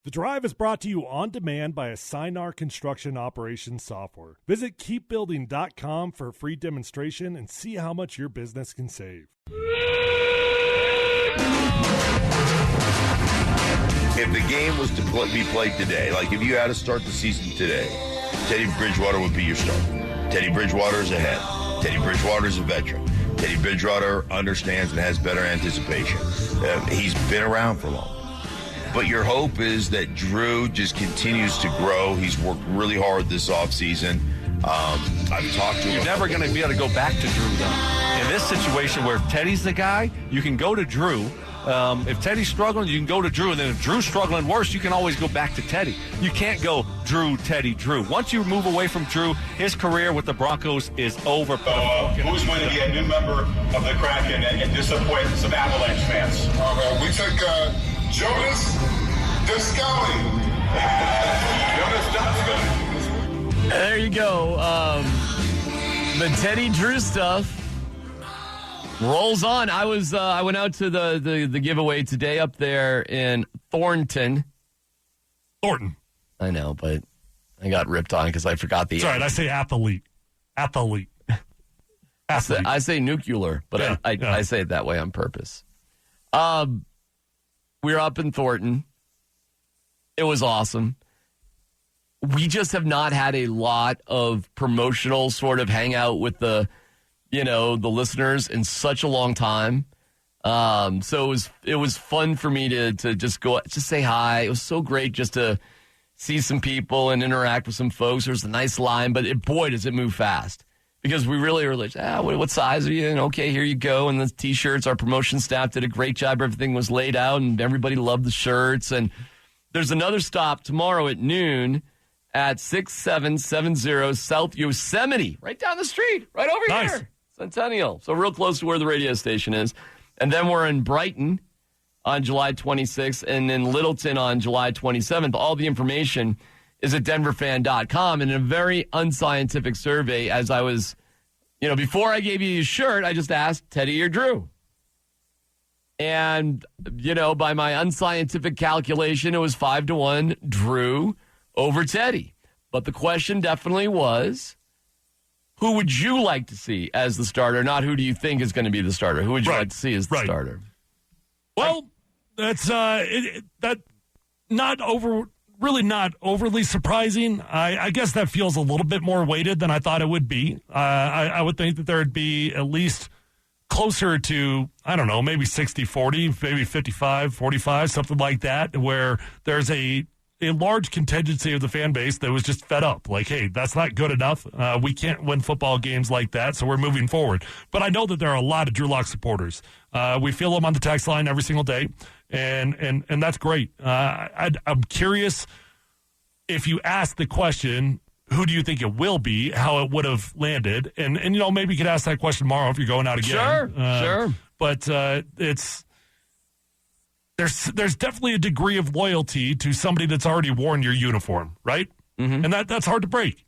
The Drive is brought to you on demand by Assignar Construction Operations Software. Visit keepbuilding.com for a free demonstration and see how much your business can save. If the game was to be played today, like if you had to start the season today, Teddy Bridgewater would be your starter. Teddy Bridgewater is ahead. Teddy Bridgewater is a veteran. Teddy Bridgewater understands and has better anticipation. He's been around for long. But your hope is that Drew just continues to grow. He's worked really hard this offseason. I've talked to him. You're never going to be able to go back to Drew, though. In this situation where Teddy's the guy, you can go to Drew. If Teddy's struggling, you can go to Drew. And then if Drew's struggling worse, you can always go back to Teddy. You can't go Drew, Teddy, Drew. Once you move away from Drew, his career with the Broncos is over. Who's going to be a new member of the Kraken and disappoint some Avalanche fans? We took Jonas Descali. Jonas Descali. There you go. The Teddy Drew stuff rolls on. I went out to the giveaway today up there in Thornton. I know, but I got ripped on because I forgot the. That's right. I say athlete. I say nuclear, but yeah, I say it that way on purpose. We were up in Thornton. It was awesome. We just have not had a lot of promotional sort of hangout with the listeners in such a long time. So it was fun for me to just go, just say hi. It was so great just to see some people and interact with some folks. There's a nice line, but boy, does it move fast. Because we really were like, what size are you? And okay, here you go. And the T-shirts, our promotion staff did a great job. Everything was laid out, and everybody loved the shirts. And there's another stop tomorrow at noon at 6770 South Yosemite, right down the street, right over here. Centennial. So real close to where the radio station is. And then we're in Brighton on July 26th and in Littleton on July 27th. All the information is at denverfan.com. And in a very unscientific survey, as I was, before I gave you your shirt, I just asked Teddy or Drew. And, by my unscientific calculation, it was 5-1 Drew over Teddy. But the question definitely was, who would you like to see as the starter? Not who do you think is going to be the starter. Who would you like to see as the starter? Well, that's really not overly surprising. I guess that feels a little bit more weighted than I thought it would be. I would think that there would be at least closer to, I don't know, maybe 60-40, maybe 55-45, something like that, where there's a large contingency of the fan base that was just fed up. Like, hey, that's not good enough. We can't win football games like that, so we're moving forward. But I know that there are a lot of Drew Lock supporters. We feel them on the text line every single day, and that's great. I'm curious if you ask the question, who do you think it will be, how it would have landed. And maybe you could ask that question tomorrow if you're going out again. Sure. But There's definitely a degree of loyalty to somebody that's already worn your uniform, right? Mm-hmm. And that's hard to break.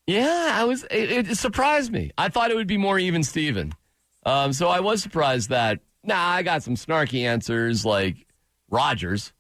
Yeah, it surprised me. I thought it would be more even Steven. So I was surprised that, I got some snarky answers like Rodgers.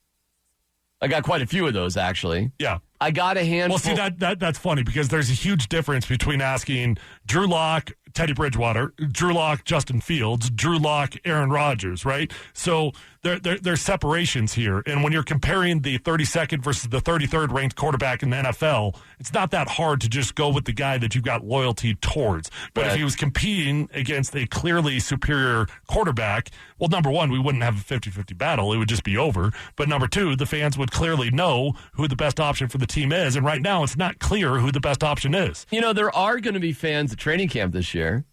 I got quite a few of those, actually. Yeah. I got a handful. Well, see, that's funny because there's a huge difference between asking Drew Lock, Teddy Bridgewater, Drew Lock, Justin Fields, Drew Lock, Aaron Rodgers, right? So there's separations here. And when you're comparing the 32nd versus the 33rd ranked quarterback in the NFL, it's not that hard to just go with the guy that you've got loyalty towards. But if he was competing against a clearly superior quarterback, well, number one, we wouldn't have a 50-50 battle. It would just be over. But number two, the fans would clearly know who the best option for the team is. And right now, it's not clear who the best option is. There are going to be fans at training camp this year.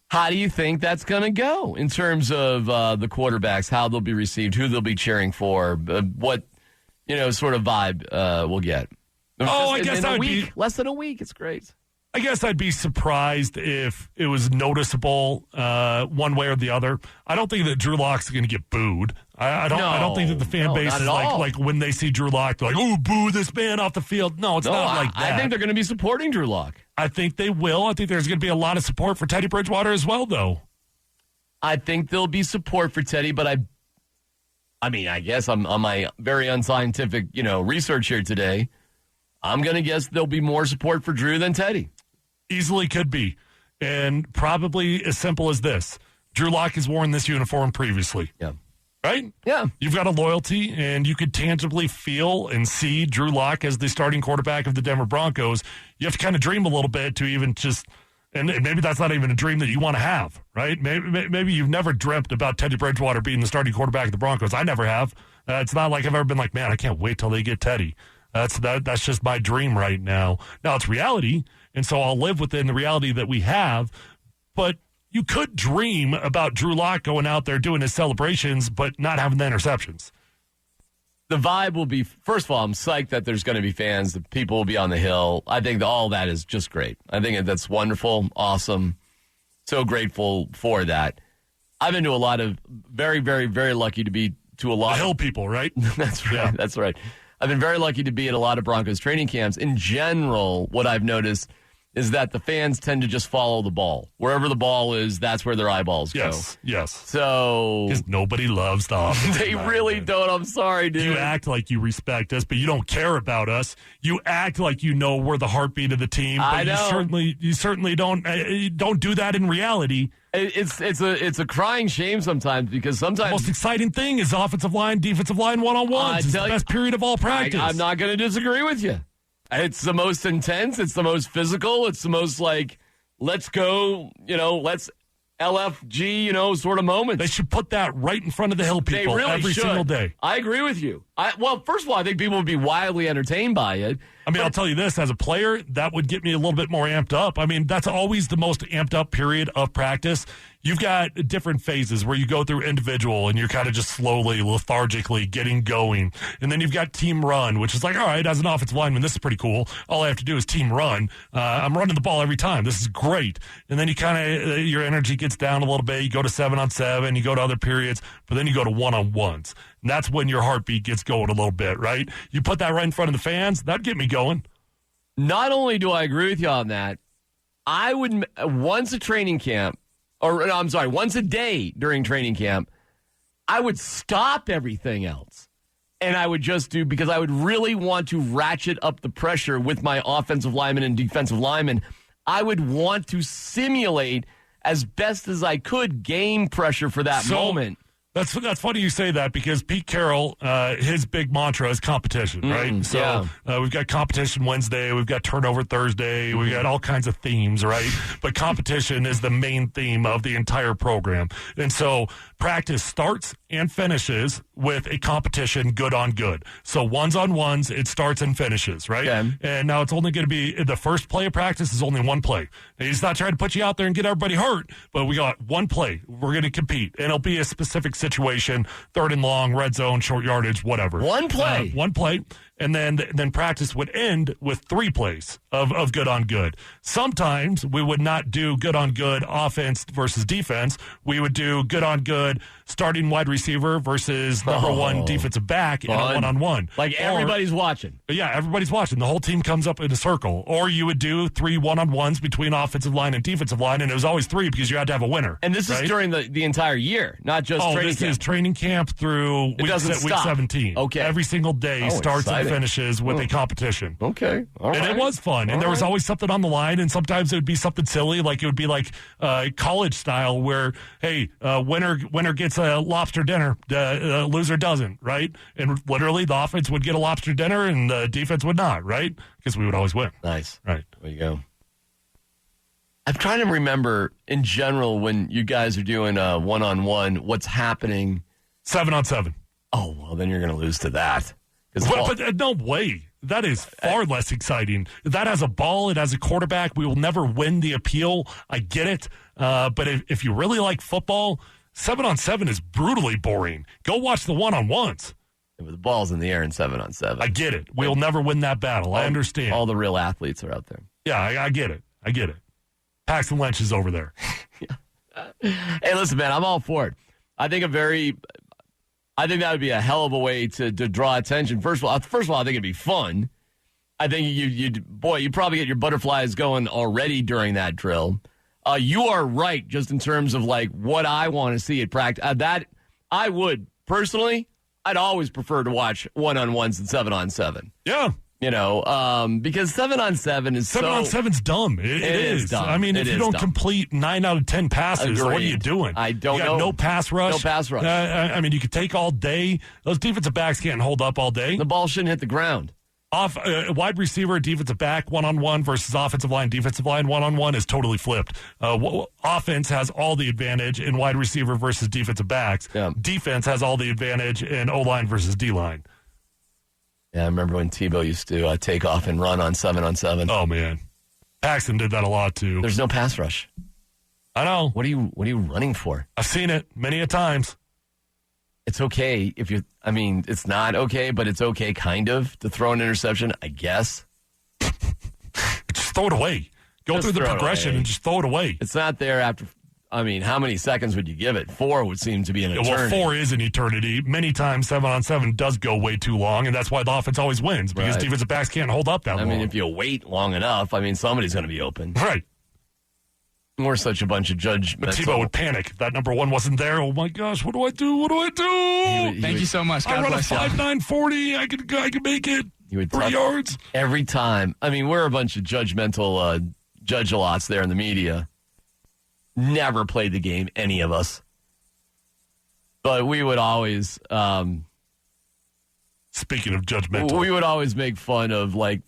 How do you think that's going to go in terms of the quarterbacks, how they'll be received, who they'll be cheering for, what, sort of vibe we'll get? I guess in a week, less than a week. It's great. I guess I'd be surprised if it was noticeable one way or the other. I don't think that Drew Lock's going to get booed. I don't think that the fan base is like when they see Drew Lock, they're like, "Oh, boo this man off the field." No, it's not like that. I think they're going to be supporting Drew Lock. I think they will. I think there's going to be a lot of support for Teddy Bridgewater as well, though. I think there'll be support for Teddy, but I mean, I guess I'm on my very unscientific, research here today. I'm going to guess there'll be more support for Drew than Teddy. Easily could be. And probably as simple as this. Drew Lock has worn this uniform previously. Yeah. Right? Yeah. You've got a loyalty, and you could tangibly feel and see Drew Lock as the starting quarterback of the Denver Broncos. You have to kind of dream a little bit to even just, and maybe that's not even a dream that you want to have, right? Maybe you've never dreamt about Teddy Bridgewater being the starting quarterback of the Broncos. I never have. It's not like I've ever been like, man, I can't wait till they get Teddy. That's just my dream right now. Now it's reality, and so I'll live within the reality that we have, but you could dream about Drew Lock going out there doing his celebrations, but not having the interceptions. The vibe will be, first of all, I'm psyched that there's going to be fans, that people will be on the hill. I think all that is just great. I think that's wonderful, awesome. So grateful for that. I've been to a lot of, very, very, very lucky to be to a lot the of hill people, right? That's right. Yeah. That's right. I've been very lucky to be at a lot of Broncos training camps. In general, what I've noticed is that the fans tend to just follow the ball. Wherever the ball is, that's where their eyeballs go. Yes. So because nobody loves the offense. They really don't. I'm sorry, dude. You act like you respect us, but you don't care about us. You act like you know we're the heartbeat of the team, but I know. you certainly don't do that in reality. It's a crying shame sometimes, because sometimes the most exciting thing is offensive line, defensive line one-on-ones. It's the best period of all practice. I'm not going to disagree with you. It's the most intense. It's the most physical. It's the most like, let's go, let's LFG, sort of moment. They should put that right in front of the hill people every single day. I agree with you. Well, first of all, I think people would be wildly entertained by it. I mean, I'll tell you this, as a player, that would get me a little bit more amped up. I mean, that's always the most amped up period of practice. You've got different phases where you go through individual and you're kind of just slowly, lethargically getting going. And then you've got team run, which is like, all right, as an offensive lineman, this is pretty cool. All I have to do is team run. I'm running the ball every time. This is great. And then you kind of, your energy gets down a little bit. You go to 7-on-7, you go to other periods, but then you go to one-on-ones. And that's when your heartbeat gets going a little bit, right? You put that right in front of the fans, that'd get me going. Not only do I agree with you on that, I would, once a day during training camp, I would stop everything else. And I would just do, because I would really want to ratchet up the pressure with my offensive linemen and defensive linemen. I would want to simulate as best as I could game pressure for that moment. That's funny you say that, because Pete Carroll, his big mantra is competition, right? So we've got competition Wednesday, we've got turnover Thursday, we've got all kinds of themes, right? But competition is the main theme of the entire program. And so practice starts and finishes with a competition good on good. So ones on ones, it starts and finishes, right? Okay. And now it's only going to be, the first play of practice is only one play. And he's not trying to put you out there and get everybody hurt, but we got one play. We're going to compete, and it'll be a specific situation, 3rd and long, red zone, short yardage, whatever. One play. One play. And then practice would end with 3 plays of good on good. Sometimes we would not do good on good offense versus defense. We would do good on good starting wide receiver versus number one defensive back in a one-on-one. Like everybody's watching. Yeah, everybody's watching. The whole team comes up in a circle. Or you would do 3 one-on-ones between offensive line and defensive line, and it was always 3 because you had to have a winner. And this is during the entire year, not just training camp. This is training camp through week 17. Okay. Every single day starts and finishes with a competition. Okay. All right. And it was fun. And there was always something on the line, and sometimes it would be something silly, like it would be like college style where, hey, winner gets a lobster dinner, loser doesn't, right? And literally the offense would get a lobster dinner and the defense would not, right? Because we would always win. Nice. Right. There you go. I'm trying to remember, in general, when you guys are doing a one-on-one, what's happening. 7-on-7. Oh, well, then you're going to lose to that. But no way. That is far less exciting. That has a ball. It has a quarterback. We will never win the appeal. I get it. But if you really like football, 7-on-7 is brutally boring. Go watch the one-on-ones. Yeah, the ball's in the air in 7-on-7. I get it. We'll never win that battle. I understand. All the real athletes are out there. Yeah, I get it. I get it. Paxton Lynch is over there. Hey, listen, man, I'm all for it. I think that would be a hell of a way to draw attention. First of all, I think it'd be fun. I think you probably get your butterflies going already during that drill. You are right, just in terms of like what I want to see at practice. That I would personally, I'd always prefer to watch 1-on-1s and 7-on-7. Yeah. Because 7-on-7 is 7-on-7's dumb. It is dumb. I mean, if you don't complete 9 out of 10 passes, what are you doing? I don't know. You got no pass rush. No pass rush. I mean, you could take all day. Those defensive backs can't hold up all day. The ball shouldn't hit the ground. Wide receiver, defensive back, 1-on-1 versus offensive line, defensive line, 1-on-1 is totally flipped. Offense has all the advantage in wide receiver versus defensive backs. Yeah. Defense has all the advantage in O-line versus D-line. Yeah, I remember when Tebow used to take off and run on 7-on-7. Oh, man. Paxton did that a lot, too. There's no pass rush. I know. What are you running for? I've seen it many a times. It's okay if you, I mean, it's not okay, but it's okay kind of to throw an interception, I guess. Just throw it away. Go through the progression and just throw it away. It's not there after, I mean, how many seconds would you give it? 4 would seem to be an eternity. Well, 4 is an eternity. Many times 7-on-7 does go way too long, and that's why the offense always wins, because defensive backs can't hold up that long. I mean, if you wait long enough, I mean, somebody's going to be open. Right. We're such a bunch of judgmental. But Tebow would panic if that number 1 wasn't there. Oh, my gosh, what do I do? What do I do? Thank you so much. God I run a bless you. 5.940. I can make it. He would 3 yards. Every time. I mean, we're a bunch of judgmental judge-a-lots there in the media. Never played the game, any of us. But we would always... Speaking of judgmental. We would always make fun of, like,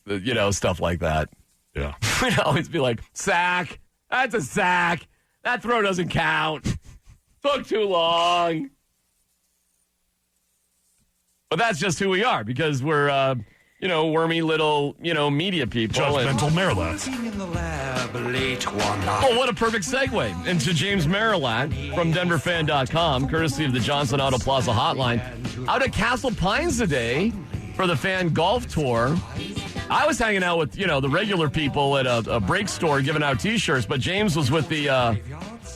stuff like that. Yeah. We'd always be like, sack. That's a sack. That throw doesn't count. Took too long. But that's just who we are, because we're, wormy little, media people. Judgmental Marilats. Oh, what a perfect segue into James Marilat from DenverFan.com, courtesy of the Johnson Auto Plaza hotline. Out at Castle Pines today for the Fan Golf Tour. I was hanging out with, the regular people at a break store giving out T-shirts, but James was with the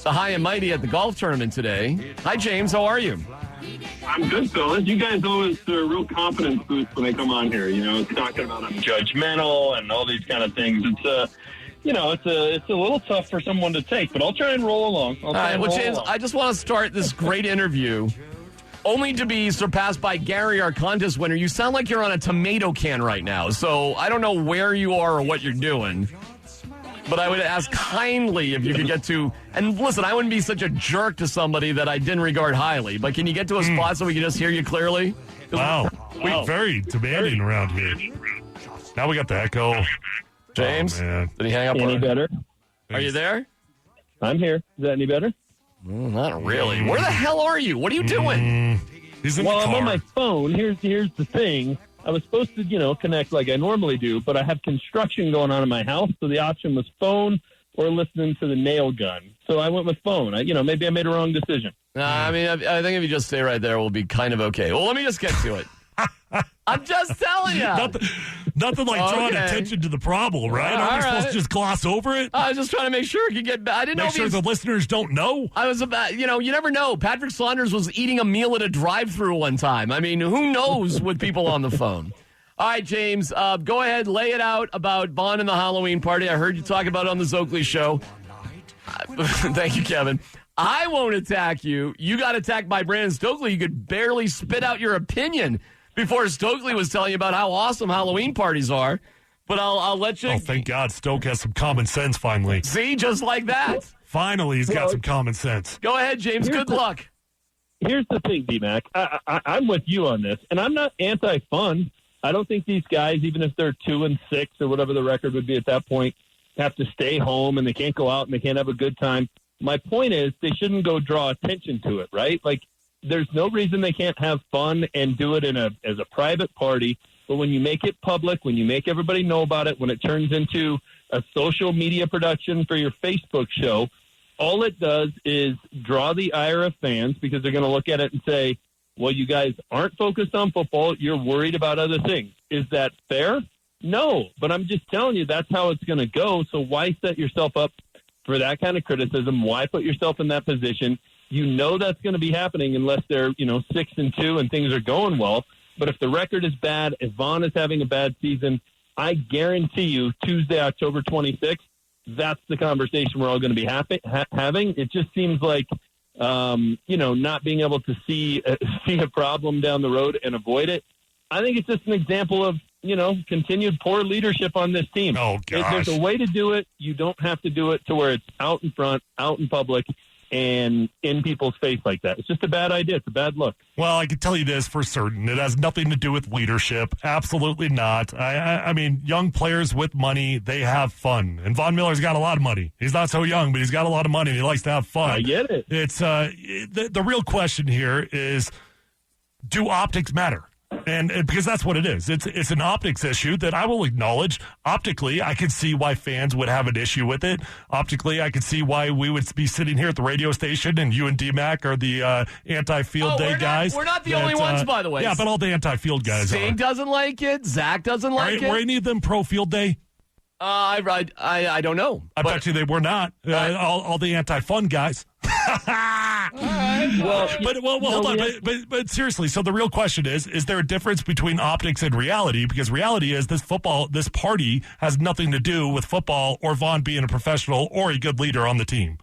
high and mighty at the golf tournament today. Hi, James. How are you? I'm good, fellas. You guys always are a real confidence boost when they come on here. Talking about I'm judgmental and all these kind of things. It's it's a little tough for someone to take, but I'll try and roll along. All right, well, James, I just want to start this great interview, only to be surpassed by Gary, our contest winner. You sound like you're on a tomato can right now, so I don't know where you are or what you're doing. But I would ask kindly if you could get to, and listen, I wouldn't be such a jerk to somebody that I didn't regard highly, but can you get to a spot so we can just hear you clearly? Wow. We're very demanding around here. Now we got the echo. James, did he hang up? Any better? Are you there? I'm here. Is that any better? Not really. Where the hell are you? What are you doing? He's in well, the car. I'm on my phone. Here's the thing. I was supposed to, connect like I normally do, but I have construction going on in my house, so the option was phone or listening to the nail gun. So I went with phone. Maybe I made a wrong decision. I mean, I think if you just stay right there, we'll be kind of okay. Well, let me just get to it. I'm just telling you. Nothing like drawing attention to the problem, right? Aren't we supposed to just gloss over it? I was just trying to make sure it could get back. I didn't know. Make sure the listeners don't know. I was about, you never know. Patrick Saunders was eating a meal at a drive-thru one time. I mean, who knows with people on the phone? All right, James, go ahead, lay it out about Vaughn and the Halloween party. I heard you talk about it on the Zoakley show. Thank you, Kevin. I won't attack you. You got attacked by Brandon Stokely. You could barely spit out your opinion before Stokely was telling you about how awesome Halloween parties are. But I'll let you. Oh, thank God Stoke has some common sense finally. See, just like that. Finally, he's got some common sense. Go ahead, James. Good luck. Here's the thing, D-Mac. I'm with you on this, and I'm not anti-fun. I don't think these guys, even if they're 2-6 or whatever the record would be at that point, have to stay home and they can't go out and they can't have a good time. My point is they shouldn't go draw attention to it, right? Like, there's no reason they can't have fun and do it as a private party. But when you make it public, when you make everybody know about it, when it turns into a social media production for your Facebook show, all it does is draw the ire of fans because they're going to look at it and say, well, you guys aren't focused on football. You're worried about other things. Is that fair? No, but I'm just telling you that's how it's going to go. So why set yourself up for that kind of criticism? Why put yourself in that position? You know that's going to be happening unless they're 6-2 and things are going well. But if the record is bad, if Vaughn is having a bad season, I guarantee you Tuesday, October 26th, that's the conversation we're all going to be having. It just seems like not being able to see a problem down the road and avoid it. I think it's just an example of, continued poor leadership on this team. Oh, gosh. There's a way to do it. You don't have to do it to where it's out in front, out in public, and in people's face like that. It's just a bad idea. It's a bad look. Well, I can tell you this for certain. It has nothing to do with leadership. Absolutely not. I mean, young players with money, they have fun. And Von Miller's got a lot of money. He's not so young, but he's got a lot of money, and he likes to have fun. I get it. It's the real question here is, do optics matter? And because that's what it is. It's an optics issue that I will acknowledge. Optically, I could see why fans would have an issue with it. Optically, I could see why we would be sitting here at the radio station and you and D-Mac are the anti-field day guys. We're not the only ones, by the way. Yeah, but all the anti-field guys Sting are. doesn't like it. Zach doesn't like it. Were any of them pro-field day? I don't know. I bet you they were not. All the anti-fun guys. Well, hold on. But seriously, so the real question is there a difference between optics and reality? Because reality is this party has nothing to do with football or Vaughn being a professional or a good leader on the team.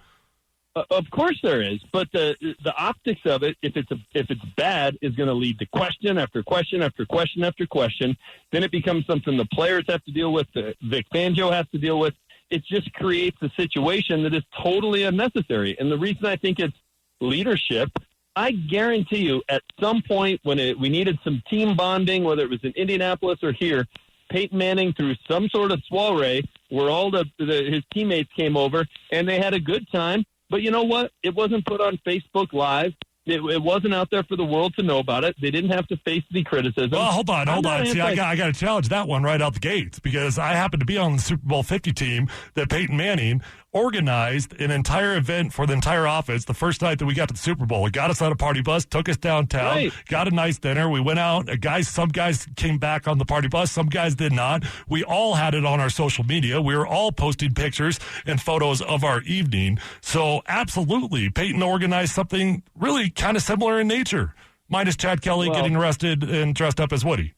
Of course there is, but the optics of it, if it's bad, is going to lead to question after question after question after question. Then it becomes something the players have to deal with, Vic Fangio has to deal with. It just creates a situation that is totally unnecessary. And the reason I think it's leadership, I guarantee you, at some point when we needed some team bonding, whether it was in Indianapolis or here, Peyton Manning threw some sort of soiree where all his teammates came over and they had a good time. But you know what? It wasn't put on Facebook Live. It wasn't out there for the world to know about it. They didn't have to face the criticism. Well, hold on. See, I got to challenge that one right out the gates because I happen to be on the Super Bowl 50 team that Peyton Manning organized an entire event for the entire office the first night that we got to the Super Bowl. It got us on a party bus, took us downtown, right. Got a nice dinner. We went out. Some guys came back on the party bus. Some guys did not. We all had it on our social media. We were all posting pictures and photos of our evening. So absolutely, Peyton organized something really kind of similar in nature, minus Chad Kelly getting arrested and dressed up as Woody.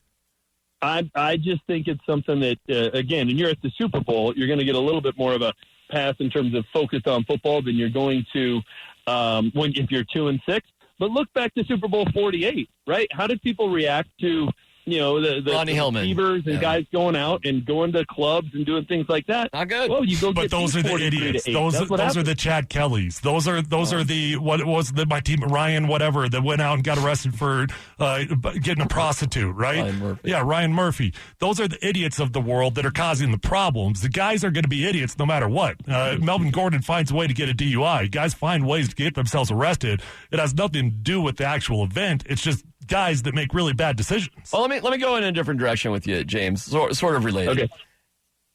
I just think it's something that, again, and you're at the Super Bowl, you're going to get a little bit more of a pass in terms of focus on football than you're going to if you're 2-6. But look back to Super Bowl 48, right? How did people react to the Ronnie Hillman. receivers and guys going out and going to clubs and doing things like that? Not good. Well, you go but get those are the idiots. Those are the Chad Kellys. Those are the what was my team Ryan whatever that went out and got arrested for getting a prostitute, right? Ryan Murphy. Yeah, Ryan Murphy. Those are the idiots of the world that are causing the problems. The guys are going to be idiots no matter what. Melvin Gordon finds a way to get a DUI. Guys find ways to get themselves arrested. It has nothing to do with the actual event. It's just guys that make really bad decisions. Well, let me go in a different direction with you, James. Sort of related. Okay.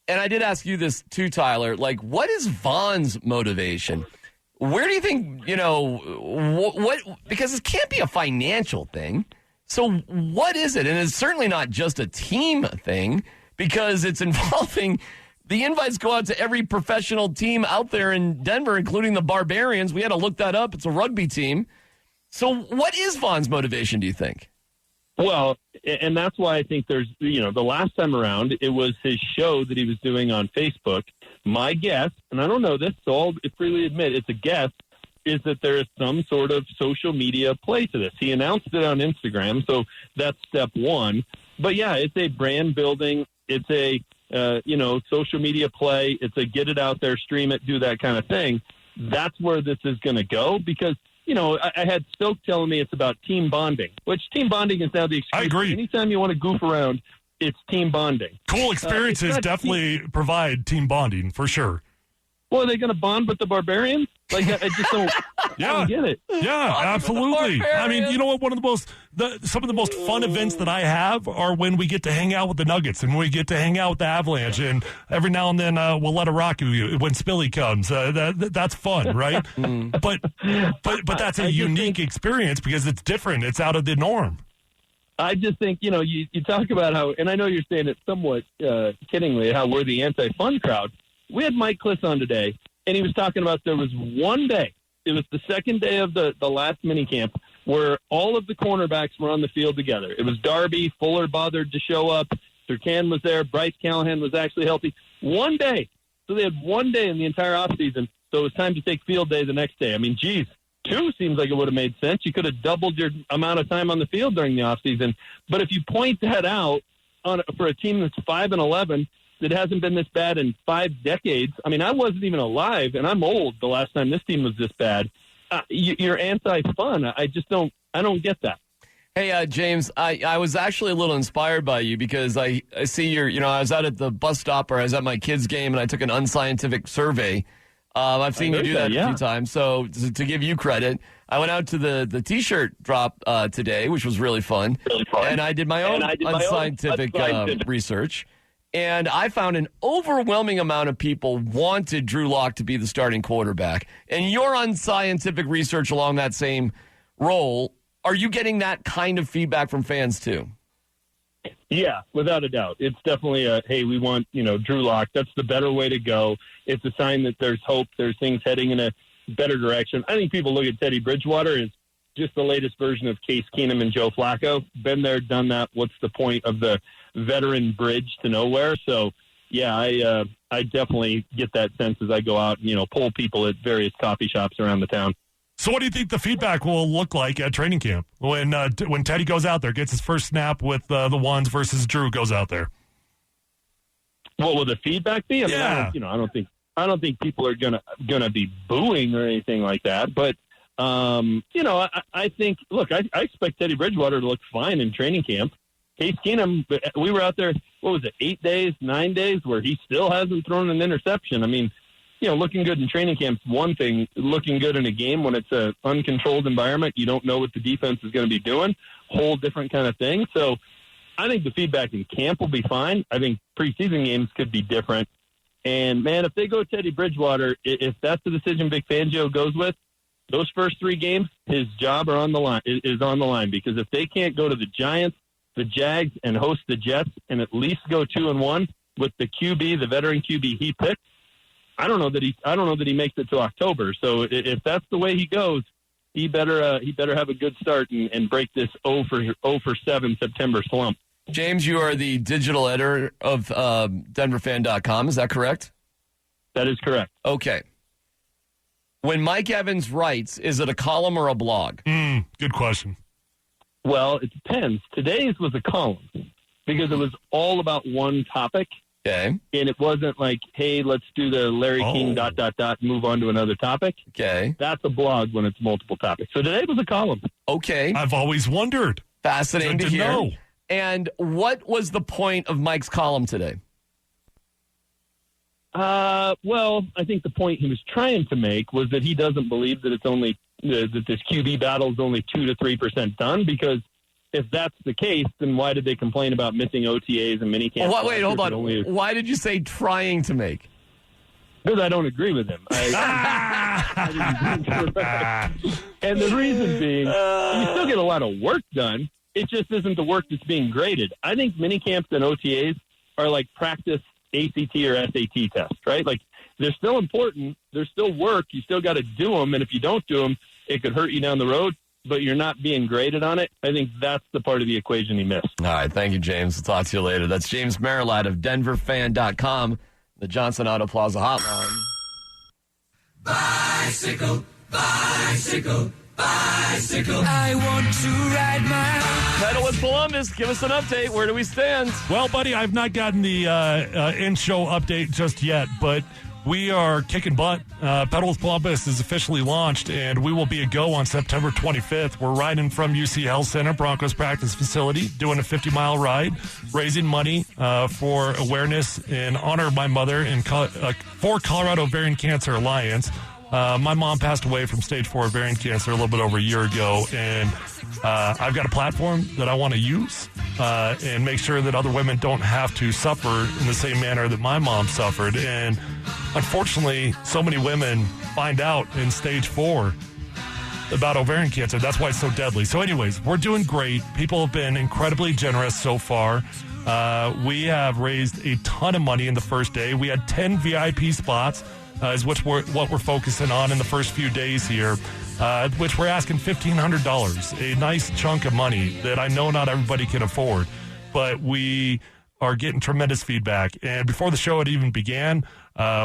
And I did ask you this too, Tyler. Like, what is Vaughn's motivation? Where do you think, what? Because it can't be a financial thing. So what is it? And it's certainly not just a team thing because it's involving the invites go out to every professional team out there in Denver, including the Barbarians. We had to look that up. It's a rugby team. So what is Vaughn's motivation, do you think? Well, and that's why I think there's, the last time around, it was his show that he was doing on Facebook. My guess, and I don't know this, so I'll freely admit it's a guess, is that there is some sort of social media play to this. He announced it on Instagram, so that's step one. But yeah, it's a brand building. It's a, social media play. It's a get it out there, stream it, do that kind of thing. That's where this is going to go because, I had Stoke telling me it's about team bonding, which team bonding is now the excuse. I agree. Anytime you want to goof around, it's team bonding. Cool experiences definitely provide team bonding for sure. Well, are they going to bond with the Barbarians? Like, I just don't, I don't get it. Yeah, absolutely. I mean, you know what? Some of the most fun events that I have are when we get to hang out with the Nuggets and we get to hang out with the Avalanche, and every now and then we'll let a rock you when Spilly comes. That's fun, right? But that's a unique experience because it's different. It's out of the norm. I just think, you talk about how, and I know you're saying it somewhat kiddingly, how we're the anti-fun crowd. We had Mike Kliss on today, and he was talking about there was one day, it was the second day of the last minicamp, where all of the cornerbacks were on the field together. It was Darby, Fuller bothered to show up, Surcan was there, Bryce Callahan was actually healthy. One day. So they had one day in the entire offseason, so it was time to take field day the next day. I mean, geez, 2 seems like it would have made sense. You could have doubled your amount of time on the field during the offseason. But if you point that out for a team that's 5-11 that hasn't been this bad in 5 decades, I mean, I wasn't even alive, and I'm old the last time this team was this bad. You're anti-fun. I don't get that. Hey, James, I was actually a little inspired by you because I see I was out at the bus stop or I was at my kids' game and I took an unscientific survey. I've seen you do that a few times. So to give you credit, I went out to the T-shirt drop today, which was really fun. And I did my own unscientific research. And I found an overwhelming amount of people wanted Drew Lock to be the starting quarterback. And your unscientific research along that same role, are you getting that kind of feedback from fans too? Yeah, without a doubt. It's definitely hey, we want, Drew Lock. That's the better way to go. It's a sign that there's hope. There's things heading in a better direction. I think people look at Teddy Bridgewater as just the latest version of Case Keenum and Joe Flacco. Been there, done that. What's the point of the veteran bridge to nowhere? So, yeah, I definitely get that sense as I go out and, poll people at various coffee shops around the town. So what do you think the feedback will look like at training camp when Teddy goes out there, gets his first snap with the ones versus Drew goes out there? What will the feedback be? I mean, I don't think people are gonna be booing or anything like that. But I think, look, I expect Teddy Bridgewater to look fine in training camp. Case Keenum, we were out there, 8 days, 9 days, where he still hasn't thrown an interception. I mean, looking good in training camp is one thing. Looking good in a game when it's an uncontrolled environment, you don't know what the defense is going to be doing, whole different kind of thing. So I think the feedback in camp will be fine. I think preseason games could be different. And, man, if they go Teddy Bridgewater, if that's the decision Vic Fangio goes with, those first 3 games, his job is on the line. Because if they can't go to the Giants, the Jags, and host the Jets and at least go 2-1 with the QB, the veteran QB he picked, I don't know that he makes it to October. So if that's the way he goes, he better have a good start and break this 0 for 7 September slump. James, you are the digital editor of DenverFan.com. Is that correct? That is correct. Okay. When Mike Evans writes, is it a column or a blog? Good question. Well, it depends. Today's was a column because it was all about one topic. Okay. And it wasn't like, hey, let's do the Larry King ... move on to another topic. Okay. That's a blog when it's multiple topics. So today was a column. Okay. I've always wondered. Fascinating to hear. Know. And what was the point of Mike's column today? Well, I think the point he was trying to make was that he doesn't believe that it's only that this QB battle is only 2 to 3% done, because if that's the case, then why did they complain about missing OTAs and minicamps? Wait, hold on. Why did you say trying to make? Because I don't agree with him. And the reason being, you still get a lot of work done. It just isn't the work that's being graded. I think minicamps and OTAs are like practice ACT or SAT tests, right? Like, they're still important. They're still work. You still got to do them. And if you don't do them, it could hurt you down the road, but you're not being graded on it. I think that's the part of the equation he missed. All right. Thank you, James. We'll talk to you later. That's James Marilat of DenverFan.com, the Johnson Auto Plaza hotline. Bicycle, bicycle, bicycle. I want to ride my... Pedal with Columbus. Give us an update. Where do we stand? Well, buddy, I've not gotten the in-show update just yet, but we are kicking butt. Pedal with Columbus is officially launched, and we will be a go on September 25th. We're riding from UC Health Center, Broncos practice facility, doing a 50-mile ride, raising money for awareness in honor of my mother and for Colorado Ovarian Cancer Alliance. My mom passed away from stage 4 ovarian cancer a little bit over a year ago, and I've got a platform that I want to use and make sure that other women don't have to suffer in the same manner that my mom suffered. And unfortunately, so many women find out in stage 4 about ovarian cancer. That's why it's so deadly. So anyways, we're doing great. People have been incredibly generous so far. We have raised a ton of money in the first day. We had 10 VIP spots, is what we're focusing on in the first few days here, which we're asking $1,500, a nice chunk of money that I know not everybody can afford. But we are getting tremendous feedback. And before the show had even began,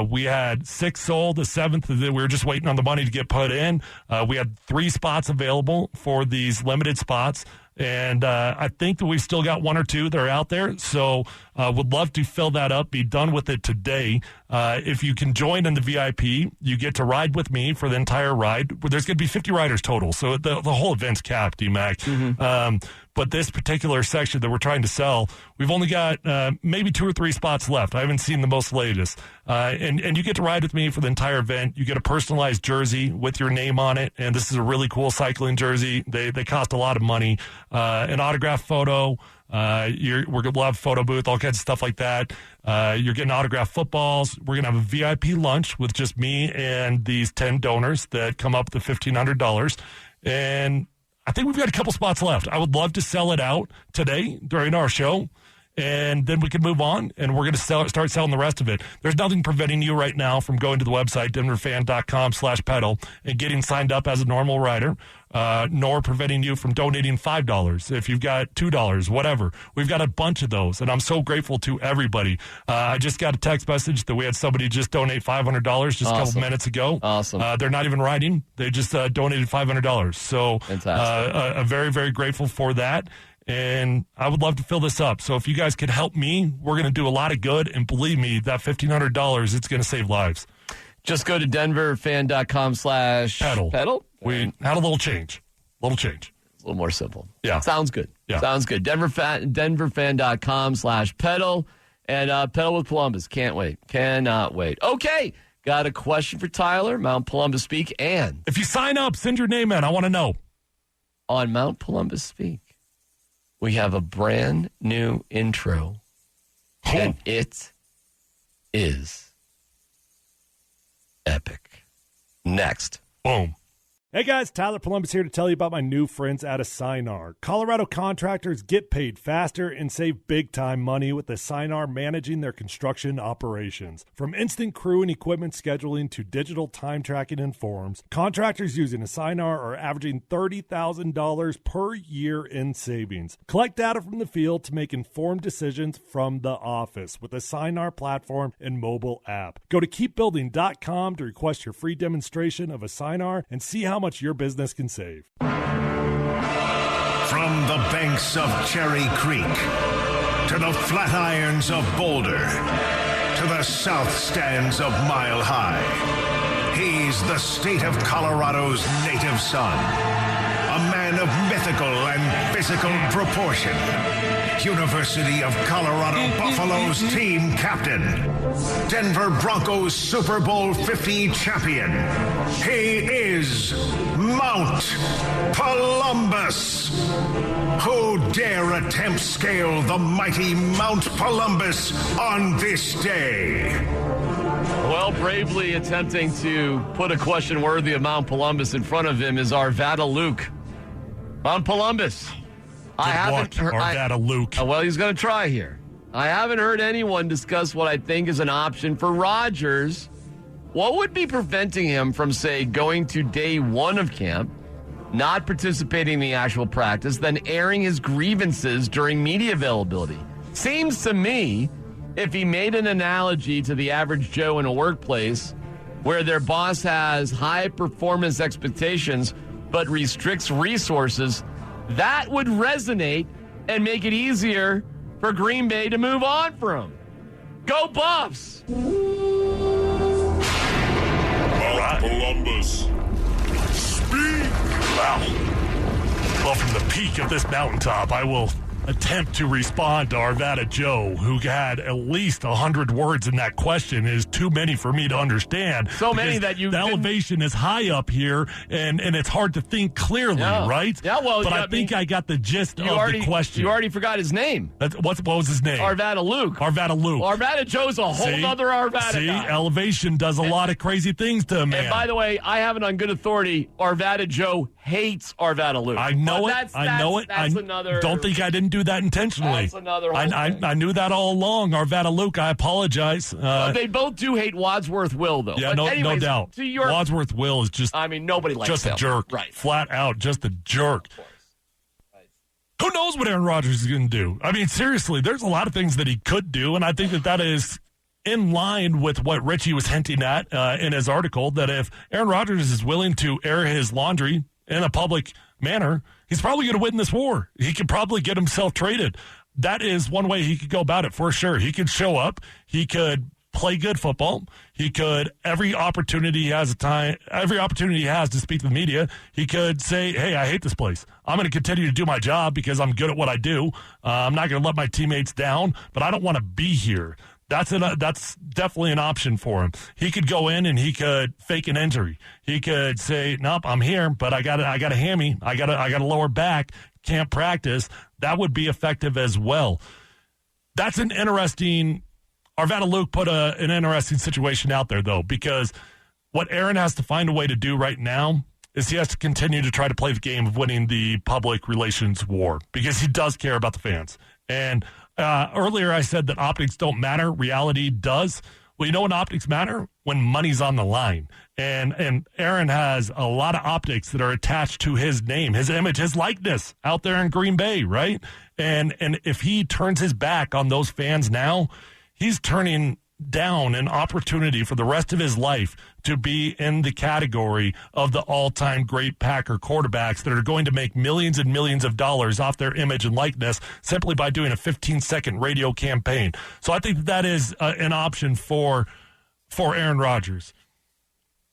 we had 6 sold. The 7th, we were just waiting on the money to get put in. We had 3 spots available for these limited spots. And I think that we've still got 1 or 2 that are out there. So would love to fill that up, be done with it today. If you can join in the VIP, you get to ride with me for the entire ride. There's going to be 50 riders total. So the whole event's capped, D-Mac. Mm-hmm. But this particular section that we're trying to sell, we've only got maybe 2 or 3 spots left. I haven't seen the most latest. And you get to ride with me for the entire event. You get a personalized jersey with your name on it. And this is a really cool cycling jersey. They cost a lot of money. An autographed photo. We're going to have a photo booth, all kinds of stuff like that. You're getting autographed footballs. We're going to have a VIP lunch with just me and these 10 donors that come up with the $1,500. And I think we've got a couple spots left. I would love to sell it out today during our show, and then we can move on, and we're going to start selling the rest of it. There's nothing preventing you right now from going to the website, denverfan.com/pedal, and getting signed up as a normal rider, nor preventing you from donating $5 if you've got $2, whatever. We've got a bunch of those, and I'm so grateful to everybody. I just got a text message that we had somebody just donate $500 just a couple minutes ago. Awesome. They're not even riding. They just donated $500. So I'm very, very grateful for that. And I would love to fill this up. So if you guys could help me, we're going to do a lot of good. And believe me, that $1,500, it's going to save lives. Just go to denverfan.com/pedal. We had a little change. It's a little more simple. Yeah. Sounds good. Yeah. Sounds good. denverfan.com/pedal. And Pedal with Columbus. Can't wait. Cannot wait. Okay. Got a question for Tyler, Mount Columbus Speak. And if you sign up, send your name in. I want to know. On Mount Columbus Speak, we have a brand new intro. And it is epic. Next. Boom. Hey guys, Tyler Columbus here to tell you about my new friends at Asignar. Colorado contractors get paid faster and save big time money with Asignar managing their construction operations. From instant crew and equipment scheduling to digital time tracking and forms, contractors using Asignar are averaging $30,000 per year in savings. Collect data from the field to make informed decisions from the office with Asignar platform and mobile app. Go to keepbuilding.com to request your free demonstration of Asignar and see how much your business can save. From the banks of Cherry Creek to the flat irons of Boulder to the south stands of Mile High, he's the state of Colorado's native son, a man of mythical and physical proportion, University of Colorado Buffalo's team captain, Denver Broncos Super Bowl 50 champion. He is Mount Columbus. Who dare attempt scale the mighty Mount Columbus on this day? Well, bravely attempting to put a question worthy of Mount Columbus in front of him is Arvada Luke. Mount Columbus. I haven't heard Arvada Luke. Well, he's going to try here. I haven't heard anyone discuss what I think is an option for Rodgers. What would be preventing him from, say, going to day 1 of camp, not participating in the actual practice, then airing his grievances during media availability? Seems to me, if he made an analogy to the average Joe in a workplace where their boss has high performance expectations but restricts resources, that would resonate and make it easier for Green Bay to move on from him. Go Buffs! Mount Columbus. Speak! Wow. Well, from the peak of this mountaintop, I will attempt to respond to Arvada Joe, who had at least 100 words in that question. It is too many for me to understand. So many that you... The elevation is high up here, and it's hard to think clearly, right? Yeah, well... But I think I got the gist of the question. You already forgot his name. What was his name? Arvada Luke. Arvada Luke. Arvada Joe's a whole other Arvada guy. Elevation does a lot of crazy things to a man. And by the way, I have it on good authority, Arvada Joe hates Arvada Luke. I know it. I know it. That's another... Don't think I didn't do that intentionally. That's another I knew that all along. Arvada Luke, I apologize. They both do hate Wadsworth Will, though. Yeah, but no doubt. Wadsworth Will is just... I mean, nobody likes just him. a jerk. Right. Flat out, just a jerk. Who knows what Aaron Rodgers is going to do? I mean, seriously, there's a lot of things that he could do, and I think that is in line with what Richie was hinting at in his article, that if Aaron Rodgers is willing to air his laundry in a public manner, he's probably going to win this war. He could probably get himself traded. That is one way he could go about it for sure. He could show up. He could play good football. He could, every opportunity he has to speak to the media, he could say, hey, I hate this place. I'm going to continue to do my job because I'm good at what I do. I'm not going to let my teammates down, but I don't want to be here. That's definitely an option for him. He could go in and he could fake an injury. He could say, nope, I'm here, but I got a hammy. I got a lower back. Can't practice. That would be effective as well. That's an interesting. Arvada Luke put an interesting situation out there, though, because what Aaron has to find a way to do right now is he has to continue to try to play the game of winning the public relations war, because he does care about the fans. And earlier I said that optics don't matter. Reality does. Well, you know when optics matter? When money's on the line. And Aaron has a lot of optics that are attached to his name, his image, his likeness out there in Green Bay, right? And if he turns his back on those fans now, he's turning down an opportunity for the rest of his life to be in the category of the all-time great Packer quarterbacks that are going to make millions and millions of dollars off their image and likeness simply by doing a 15-second radio campaign. So I think that is an option for Aaron Rodgers.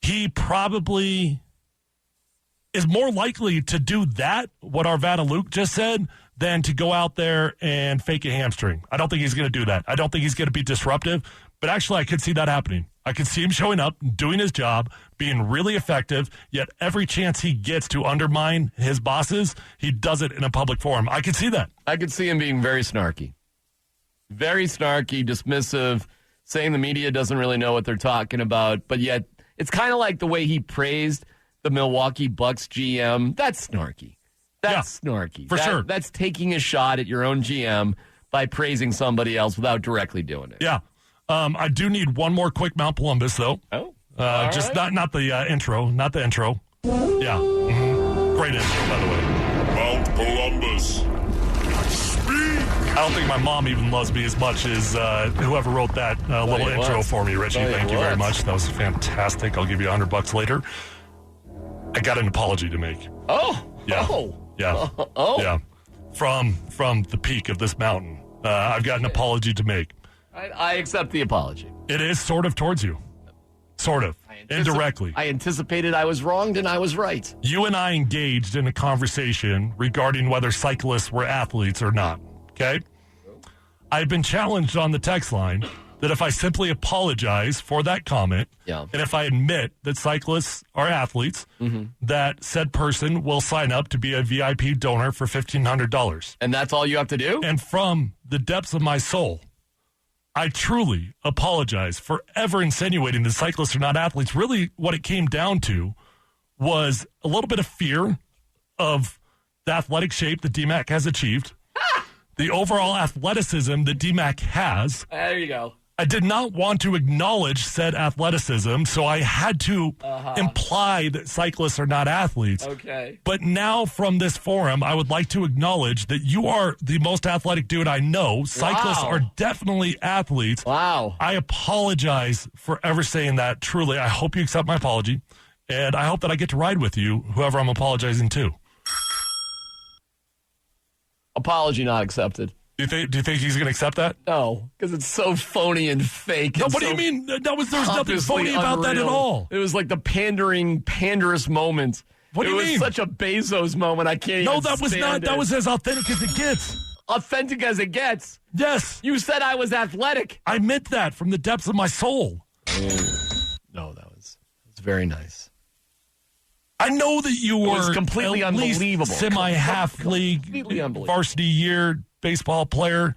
He probably is more likely to do that, what Arvada Luke just said, than to go out there and fake a hamstring. I don't think he's going to do that. I don't think he's going to be disruptive, but actually I could see that happening. I could see him showing up, doing his job, being really effective, yet every chance he gets to undermine his bosses, he does it in a public forum. I could see that. I could see him being very snarky. Very snarky, dismissive, saying the media doesn't really know what they're talking about, but yet it's kind of like the way he praised the Milwaukee Bucks GM. That's snarky. That's snarky. For sure. That's taking a shot at your own GM by praising somebody else without directly doing it. Yeah. I do need one more quick Mount Columbus, though. Oh. Just right. not the intro. Not the intro. Yeah. Mm-hmm. Great intro, by the way. Mount Columbus. Speak! I don't think my mom even loves me as much as whoever wrote that little intro for me, Richie. Thank you very much. That was fantastic. I'll give you $100 later. I got an apology to make. Oh. Yeah. Oh. Yeah. Oh. Yeah. From the peak of this mountain. I've got an apology to make. I accept the apology. It is sort of towards you. Sort of. Indirectly. I anticipated I was wronged and I was right. You and I engaged in a conversation regarding whether cyclists were athletes or not. Okay? I've been challenged on the text line that if I simply apologize for that comment, and if I admit that cyclists are athletes, that said person will sign up to be a VIP donor for $1,500. And that's all you have to do? And from the depths of my soul, I truly apologize for ever insinuating that cyclists are not athletes. Really, what it came down to was a little bit of fear of the athletic shape that DMAC has achieved, the overall athleticism that DMAC has. There you go. I did not want to acknowledge said athleticism, so I had to imply that cyclists are not athletes. Okay. But now from this forum, I would like to acknowledge that you are the most athletic dude I know. Cyclists are definitely athletes. Wow. I apologize for ever saying that. Truly, I hope you accept my apology, and I hope that I get to ride with you, whoever I'm apologizing to. Apology not accepted. Do you think he's going to accept that? No, because it's so phony and fake. No, what do you mean? There's nothing phony about that at all. It was like the panderous moment. What do you mean? It was such a Bezos moment. I can't even that was not. That was as authentic as it gets. Authentic as it gets? Yes. You said I was athletic. I meant that from the depths of my soul. No, that was very nice. I know that you were completely at least unbelievable. Semi-half league varsity year baseball player.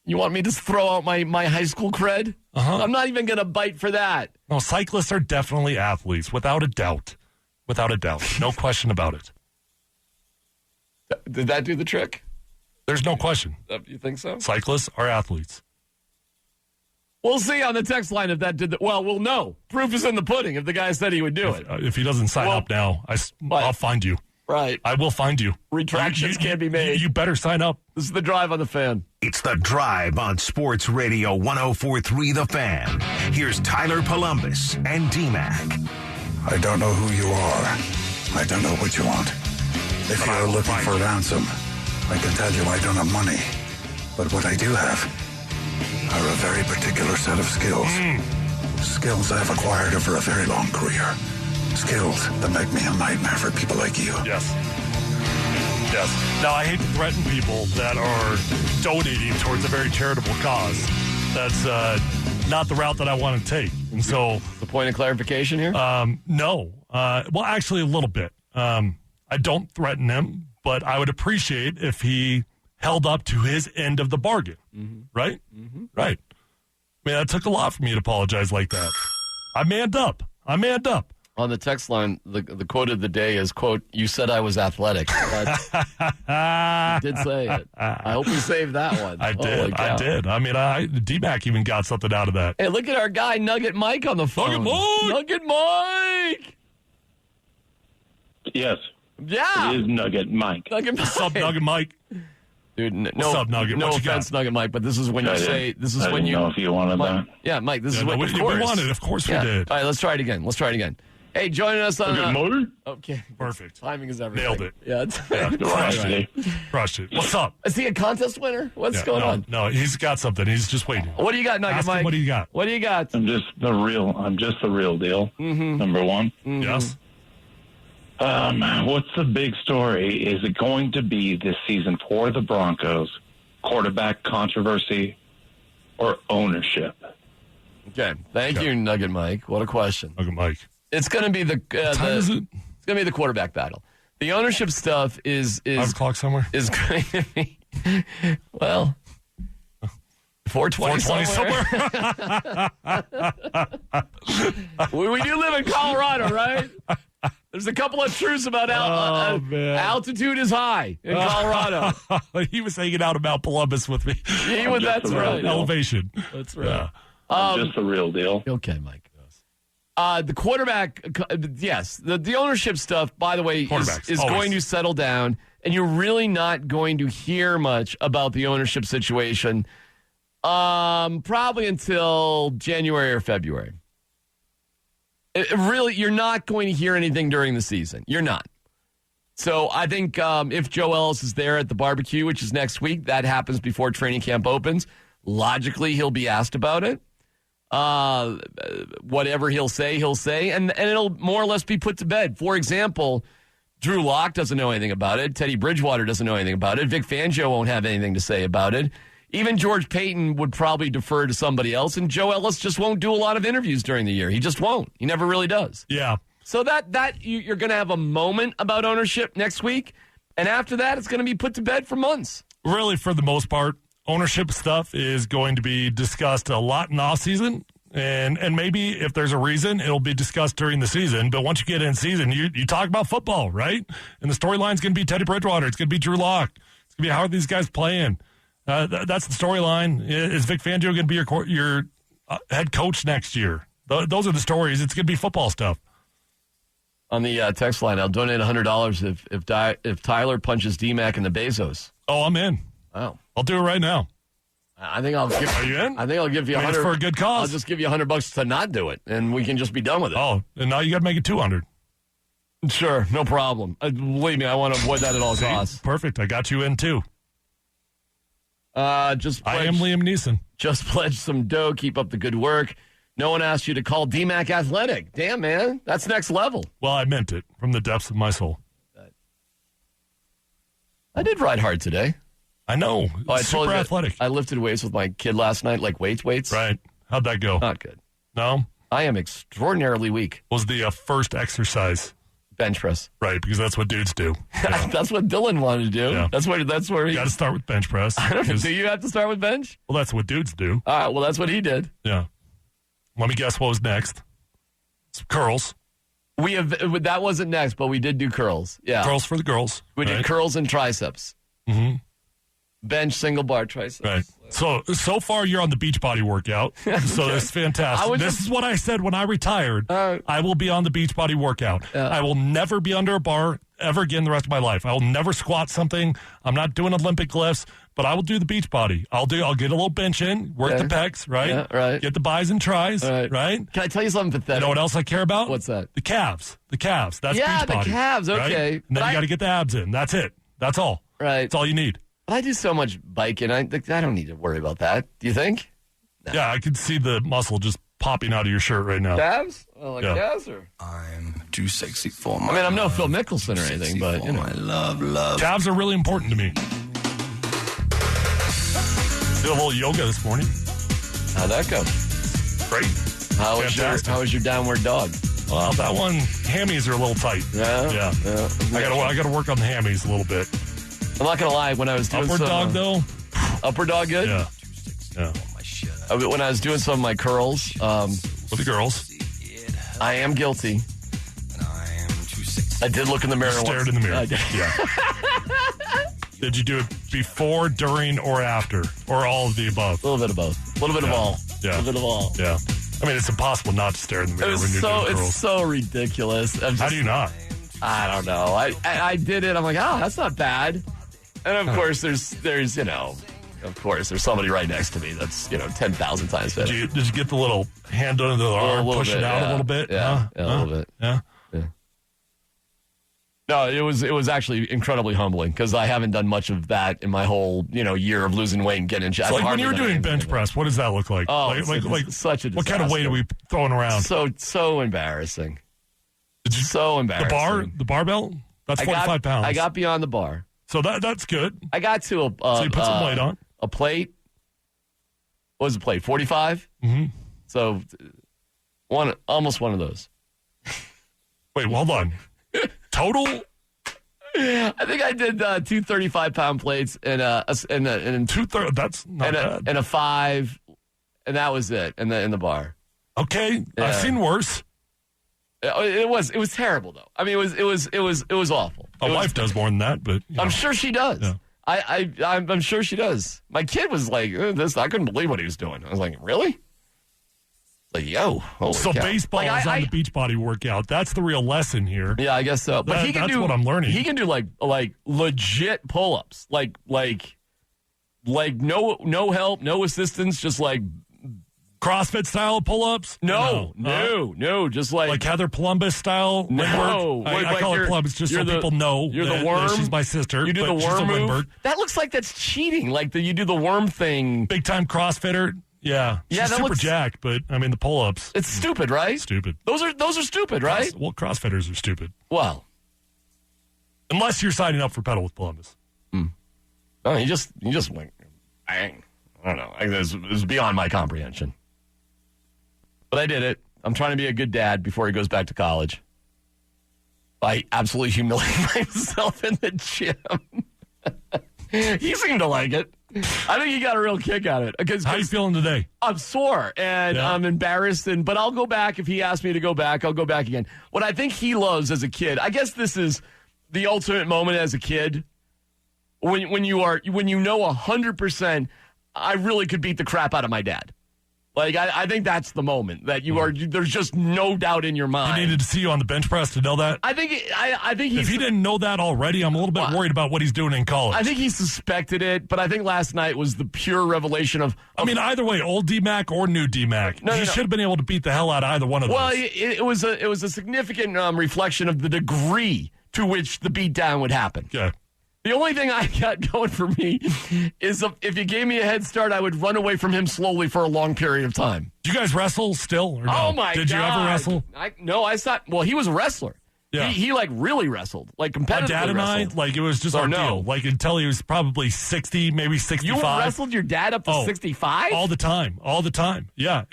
You want me to throw out my high school cred? I'm not even going to bite for that. No, cyclists are definitely athletes, without a doubt. Without a doubt. No question about it. Did that do the trick? There's no question. You think so? Cyclists are athletes. We'll see on the text line if that did the... Well, we'll know. Proof is in the pudding if the guy said he would do it. If he doesn't sign up now, I'll find you. Right. I will find you. Retractions can't be made. You better sign up. This is The Drive on the Fan. It's The Drive on Sports Radio 104.3 The Fan. Here's Tyler Columbus and D-Mac. I don't know who you are. I don't know what you want. If you're looking for ransom, I can tell you I don't have money. But what I do have are a very particular set of skills. Skills I've acquired over a very long career. Skills that make me a nightmare for people like you. Yes. Now, I hate to threaten people that are donating towards a very charitable cause. That's not the route that I want to take. And so, the point of clarification here? No. Well, actually, a little bit. I don't threaten him, but I would appreciate if he held up to his end of the bargain. Right? Right. I mean, that took a lot for me to apologize like that. I manned up. On the text line, the quote of the day is, quote, "You said I was athletic." You did say it. I hope you saved that one. I did. I mean, D-Mac even got something out of that. Hey, look at our guy, Nugget Mike, on the phone. Nugget Mike! Yes. Yeah. It is Nugget Mike. What's up, Nugget Mike? Dude, What's up, Nugget? No what you offense, got? Nugget Mike, but this is when you say, this is I when didn't you know if you wanted Mike, that. Yeah, Mike, this is no, what, we wanted. Of course we did. All right, let's try it again. Hey, joining us on... Good morning. Okay. Perfect. Timing is everything. Nailed it. Yeah. Crushed it. What's up? Is he a contest winner? What's going on? No, he's got something. He's just waiting. What do you got, Nugget Ask Mike? him what do you got? What do you got? I'm just the real deal. Number one. Yes. What's the big story? Is it going to be this season for the Broncos? Quarterback controversy or ownership? Okay. Thank you, Nugget Mike. What a question. Nugget Mike. It's going to be What time is it? It's going to be the quarterback battle. The ownership stuff is 5 o'clock somewhere. Is going to be, well, 420 somewhere. we do live in Colorado, right? There's a couple of truths about altitude is high in Colorado. He was hanging out at Mount Columbus with me. That's right. Elevation. That's right. Yeah. Just the real deal. Okay, Mike. The quarterback, yes. The ownership stuff, by the way, is going to settle down, and you're really not going to hear much about the ownership situation probably until January or February. You're not going to hear anything during the season. You're not. So I think if Joe Ellis is there at the barbecue, which is next week, that happens before training camp opens, logically he'll be asked about it. Whatever he'll say, and it'll more or less be put to bed. For example, Drew Lock doesn't know anything about it. Teddy Bridgewater doesn't know anything about it. Vic Fangio won't have anything to say about it. Even George Payton would probably defer to somebody else, and Joe Ellis just won't do a lot of interviews during the year. He just won't. He never really does. Yeah. So that you're going to have a moment about ownership next week, and after that, it's going to be put to bed for months. Really, for the most part, ownership stuff is going to be discussed a lot in offseason, and maybe if there's a reason, it'll be discussed during the season. But once you get in season, you talk about football, right? And the storyline's going to be Teddy Bridgewater. It's going to be Drew Lock. It's going to be how are these guys playing. That's the storyline. Is Vic Fangio going to be your head coach next year? Those are the stories. It's going to be football stuff. On the text line, I'll donate $100 if Tyler punches D-Mac in the Bezos. Oh, I'm in. Oh. I'll do it right now. I think I'll give. Are you in? I think I'll give you $100 for a good cause. I'll just give you $100 to not do it, and we can just be done with it. Oh, and now you got to make it $200. Sure, no problem. Believe me, I want to avoid that at all costs. Perfect. I got you in too. I am Liam Neeson. Just pledge some dough. Keep up the good work. No one asked you to call D-Mac athletic. Damn, man, that's next level. Well, I meant it from the depths of my soul. I did ride hard today. I know. Super athletic. I lifted weights with my kid last night, like weights. Right. How'd that go? Not good. No? I am extraordinarily weak. Was the first exercise? Bench press. Right, because that's what dudes do. Yeah. That's what Dylan wanted to do. Yeah. That's where he... You got to start with bench press. Do you have to start with bench? Well, that's what dudes do. All right, well, that's what he did. Yeah. Let me guess what was next. Some curls. That wasn't next, but we did do curls. Yeah. Curls for the girls. We did curls and triceps. Mm-hmm. Bench, single bar, triceps. Right. So far you're on the Beachbody workout. So that's fantastic. This is what I said when I retired. I will be on the Beachbody workout. I will never be under a bar ever again the rest of my life. I will never squat something. I'm not doing Olympic lifts, but I will do the beach body. I'll get a little bench in, work the pecs, right? Yeah, right. Get the bis and tris, right? Can I tell you something pathetic? You know what else I care about? What's that? The calves. That's beach body. Yeah, the calves, okay. Right? And then you got to get the abs in. That's it. That's all. Right. That's all you need. But I do so much biking. I don't need to worry about that. Do you think? No. Yeah, I can see the muscle just popping out of your shirt right now. Calves? Well, calves or? I'm too sexy for my I'm no Phil Mickelson or anything, but you know. my love. Calves are really important to me. Did a little yoga this morning. How'd that go? Great. How was your downward dog? Well, that one, hammies are a little tight. Yeah. I got to work on the hammies a little bit. I'm not gonna lie. When I was doing upward dog though, upward dog good. Yeah. When I was doing some of my curls, with the girls, I am guilty. I did look in the mirror. Stared in the mirror. I did. Yeah. Did you do it before, during, or after, or all of the above? A little bit of both. A little bit of all. Yeah. A little bit of all. Yeah. I mean, it's impossible not to stare in the mirror when you're doing curls. It's so ridiculous. How do you not? I don't know. I did it. I'm like, that's not bad. And of course, there's somebody right next to me that's 10,000 times better. Did you get the little hand under the arm, push it out a little bit? Yeah, a little bit. Yeah. No, it was actually incredibly humbling because I haven't done much of that in my whole year of losing weight and getting in shape. So when you were doing bench press, what does that look like? Oh, like such a disaster. What kind of weight are we throwing around? So embarrassing. So embarrassing. The barbell? That's 45 pounds. I got beyond the bar. So that's good. I got to so you put some weight on. A plate. What was the plate? 45? Mm-hmm. So almost one of those. Wait, hold on. Total? I think I did 2 35-pound plates and 230. That's not bad. And a 5, and that was it. In the bar. Okay, yeah. I've seen worse. It was terrible though. I mean, it was awful. My wife does more than that, but I'm sure she does. Yeah. I'm sure she does. My kid was like, "This." I couldn't believe what he was doing. I was like, "Really?" Like, yo, holy so cow. Baseball is on the beach body workout. That's the real lesson here. Yeah, I guess so. But that's what I'm learning. He can do like legit pull-ups, like no help, no assistance, just like CrossFit style pull-ups. No, just like Heather Columbus style. No, I call it Columbus just so people know. You're the worm. She's my sister. You do the worm move. That looks like that's cheating. Like you do the worm thing. Big time CrossFitter. Yeah, she's super jacked, but I mean the pull-ups. It's stupid, right? Stupid. Those are stupid, right? CrossFitters are stupid. Well, unless you're signing up for Pedal with Columbus. No, you just went bang. I don't know. It was beyond my comprehension. But I did it. I'm trying to be a good dad before he goes back to college. I absolutely humiliate myself in the gym. He seemed to like it. I think he got a real kick out of it. How are you feeling today? I'm sore and I'm embarrassed, but I'll go back. If he asks me to go back, I'll go back again. What I think he loves as a kid, I guess this is the ultimate moment as a kid, when you know 100%, I really could beat the crap out of my dad. Like, I think that's the moment that there's just no doubt in your mind. He needed to see you on the bench press to know that? I think if he didn't know that already, I'm a little bit worried about what he's doing in college. I think he suspected it, but I think last night was the pure revelation of I mean, either way, old D-Mac or new D-Mac. He should have been able to beat the hell out of either one of those. Well, it was a significant reflection of the degree to which the beatdown would happen. Yeah. The only thing I got going for me is if you gave me a head start, I would run away from him slowly for a long period of time. Do you guys wrestle still or no? Oh, my God. Did you ever wrestle? I thought, well, he was a wrestler. Yeah. He like really wrestled, like competitively. My dad and wrestled. it was just our deal. Like until he was probably 60, maybe 65. You wrestled your dad up to 65? All the time. Yeah.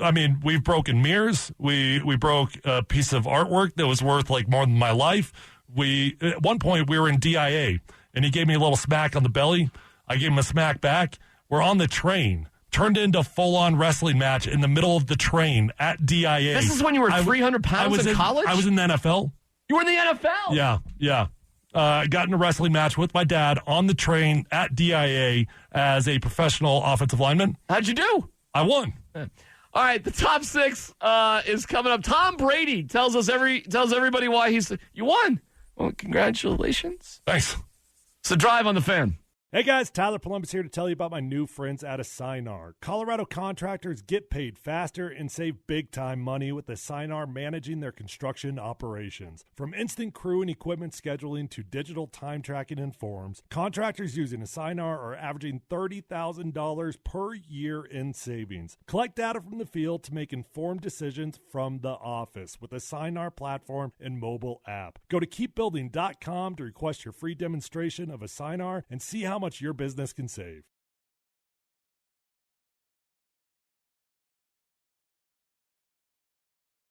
I mean, we've broken mirrors. We broke a piece of artwork that was worth like more than my life. At one point we were in DIA. And he gave me a little smack on the belly. I gave him a smack back. We're on the train. Turned into a full-on wrestling match in the middle of the train at DIA. This is when you were 300 pounds in college? I was in the NFL. You were in the NFL? Yeah. I got in a wrestling match with my dad on the train at DIA as a professional offensive lineman. How'd you do? I won. All right, the top 6 is coming up. Tom Brady tells everybody why you won. Well, congratulations. Thanks. It's the Drive on the Fan. Hey guys, Tyler Columbus here to tell you about my new friends at a4006760b6054b85b947ad6e00056c74. Colorado contractors get paid faster and save big time money with a4006760 managing their construction operations. From instant crew and equipment scheduling to digital time tracking and forms, contractors using a4006760 are averaging $30,000 per year in savings. Collect data from the field to make informed decisions from the office with a a40067 platform and mobile app. Go to keepbuilding.com to request your free demonstration of a a40067 and see how much your business can save.